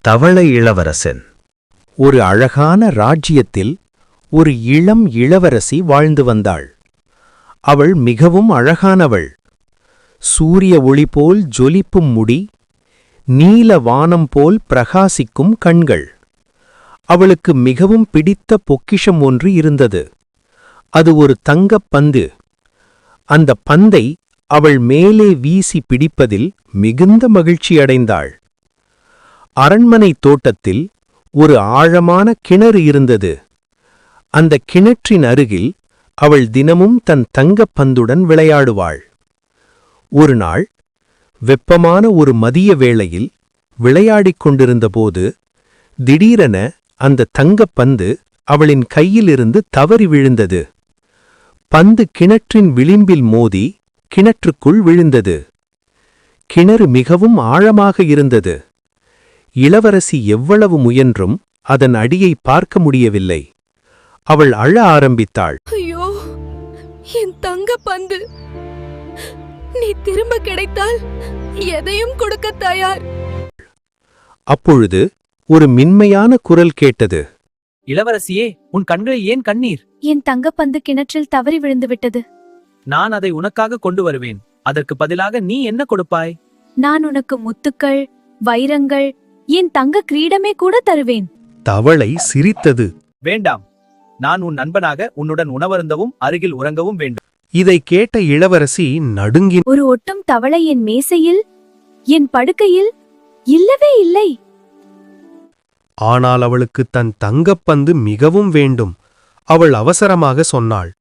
தவளை இளவரசன். ஒரு அழகான ராஜ்யத்தில் ஒரு இளம் இளவரசி வாழ்ந்து வந்தாள். அவள் மிகவும் அழகானவள். சூரிய ஒளி போல் ஜொலிப்பும் முடி, நீல வானம் போல் பிரகாசிக்கும் கண்கள். அவளுக்கு மிகவும் பிடித்த பொக்கிஷம் ஒன்று இருந்தது. அது ஒரு தங்கப் பந்து. அந்த பந்தை அவள் மேலே வீசி பிடிப்பதில் மிகுந்த மகிழ்ச்சியடைந்தாள். அரண்மனை தோட்டத்தில் ஒரு ஆழமான கிணறு இருந்தது. அந்த கிணற்றின் அருகில் அவள் தினமும் தன் தங்கப் பந்துடன் விளையாடுவாள். ஒரு நாள் வெப்பமான ஒரு மதிய வேளையில் விளையாடிக் கொண்டிருந்தபோது திடீரென அந்த தங்கப் பந்து அவளின் கையிலிருந்து தவறி விழுந்தது. பந்து கிணற்றின் விளிம்பில் மோதி கிணற்றுக்குள் விழுந்தது. கிணறு மிகவும் ஆழமாக இருந்தது. இளவரசி எவ்வளவு முயன்றும் அதன் அடியை பார்க்க முடியவில்லை. அவள் அழ ஆரம்பித்தாள். ஐயோ, என் தங்க பந்து! நீ திரும்ப கிடைத்தால் எதையும் கொடுக்க தயார். அப்பொழுது ஒரு மென்மையான குரல் கேட்டது. இளவரசியே, உன் கண்களில் ஏன் கண்ணீர்? என் தங்கப்பந்து கிணற்றில் தவறி விழுந்துவிட்டது. நான் அதை உனக்காக கொண்டு வருவேன். அதற்கு பதிலாக நீ என்ன கொடுப்பாய்? நான் உனக்கு முத்துக்கள், வைரங்கள், என் தங்க கிரீடமே கூட தருவேன். தவளை சிரித்தது. வேண்டாம். நான் உன் நண்பனாக உன்னுடன் உணவருந்தவும் அருகில் உறங்கவும் வேண்டும். இதை கேட்ட இளவரசி நடுங்கி, ஒரு ஒட்டும் தவளை என் மேசையில், என் படுக்கையில் இல்லவே இல்லை. ஆனால் அவளுக்கு தன் தங்கப்பந்து மிகவும் வேண்டும். அவள் அவசரமாக சொன்னாள்.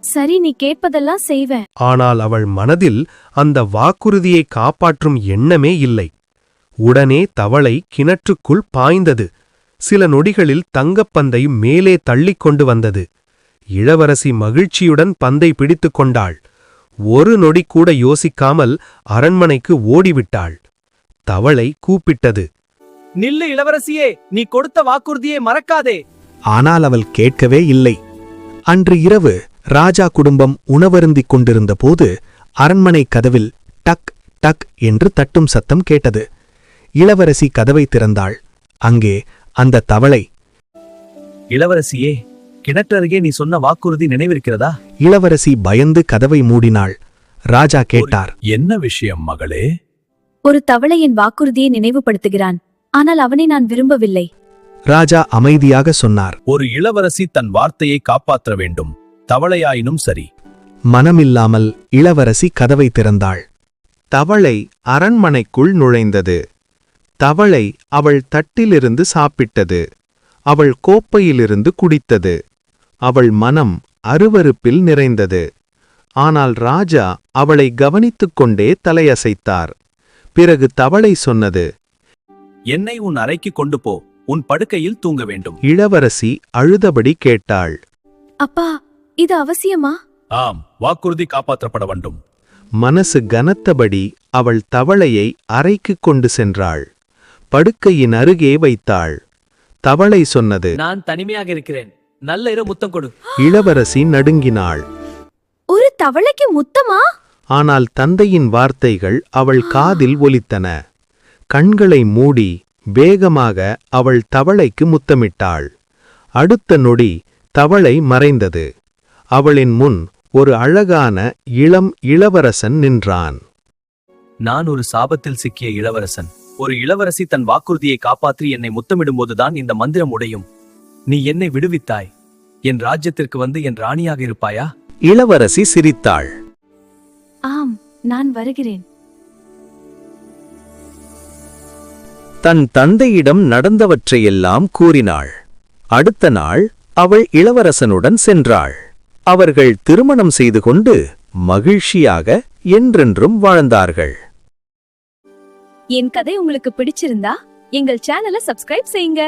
சரி, நீ கேட்பதெல்லாம் செய்வேன். ஆனால் அவள் மனதில் அந்த வாக்குறுதியை காப்பாற்றும் எண்ணமே இல்லை. உடனே தவளை கிணற்றுக்குள் பாய்ந்தது. சில நொடிகளில் தங்கப்பந்தை மேலே தள்ளிக் கொண்டு வந்தது. இளவரசி மகிழ்ச்சியுடன் பந்தை பிடித்துக் கொண்டாள். ஒரு நொடி கூட யோசிக்காமல் அரண்மனைக்கு ஓடிவிட்டாள். தவளை கூப்பிட்டது. நில்லு இளவரசியே, நீ கொடுத்த வாக்குறுதியை மறக்காதே. ஆனால் அவள் கேட்கவே இல்லை. அன்று இரவு ராஜா குடும்பம் உணவருந்திக் கொண்டிருந்த போது அரண்மனை கதவில் டக் டக் என்று தட்டும் சத்தம் கேட்டது. இளவரசி கதவை திறந்தாள். அங்கே அந்த தவளை. இளவரசியே, கிணற்றருகே நீ சொன்ன வாக்குறுதி நினைவிருக்கிறதா? இளவரசி பயந்து கதவை மூடினாள். ராஜா கேட்டார். என்ன விஷயம் மகளே? ஒரு தவளை என் வாக்குறுதியை நினைவுபடுத்துகிறான், ஆனால் அவனை நான் விரும்பவில்லை. ராஜா அமைதியாக சொன்னார். ஒரு இளவரசி தன் வார்த்தையை காப்பாற்ற வேண்டும், தவளையாயினும் சரி. மனமில்லாமல் இளவரசி கதவை திறந்தாள். தவளை அரண்மனைக்குள் நுழைந்தது. தவளை அவள் தட்டிலிருந்து சாப்பிட்டது. அவள் கோப்பையிலிருந்து குடித்தது. அவள் மனம் அருவருப்பில் நிறைந்தது. ஆனால் ராஜா அவளை கவனித்துக் கொண்டே தலையசைத்தார். பிறகு தவளை சொன்னது. என்னை உன் அறைக்கு கொண்டு போ, உன் படுக்கையில் தூங்க வேண்டும். இளவரசி அழுதபடி கேட்டாள். அப்பா, இது அவசியமா? ஆம், வாக்குறுதி காப்பாற்றப்பட வேண்டும். மனசு கனத்தபடி அவள் தவளையை அறைக்கு கொண்டு சென்றாள். படுக்கையின் அருகே வைத்தாள். தவளை சொன்னது. நான் தனிமையாக இருக்கிறேன், நல்ல இரு முத்தம் கொடு. இளவரசி நடுங்கினாள். ஒரு தவளைக்கு முத்தமா? ஆனால் தந்தையின் வார்த்தைகள் அவள் காதில் ஒலித்தன. கண்களை மூடி வேகமாக அவள் தவளைக்கு முத்தமிட்டாள். அடுத்த நொடி தவளை மறைந்தது. அவளின் முன் ஒரு அழகான இளம் இளவரசன் நின்றான். நான் ஒரு சாபத்தில் சிக்கிய இளவரசன். ஒரு இளவரசி தன் வாக்குறுதியை காப்பாற்றி என்னை முத்தமிடும்போதுதான் இந்த மந்திரம் உடையும். நீ என்னை விடுவித்தாய். என் ராஜ்யத்திற்கு வந்து என் ராணியாக இருப்பாயா? இளவரசி சிரித்தாள். ஆம், நான் வருகிறேன். தன் தந்தையிடம் நடந்தவற்றையெல்லாம் கூறினாள். அடுத்த நாள் அவள் இளவரசனுடன் சென்றாள். அவர்கள் திருமணம் செய்து கொண்டு மகிழ்ச்சியாக என்றென்றும் வாழ்ந்தார்கள். என் கதை உங்களுக்கு பிடிச்சிருந்தா எங்கள் சேனலை சப்ஸ்கிரைப் செய்யுங்க.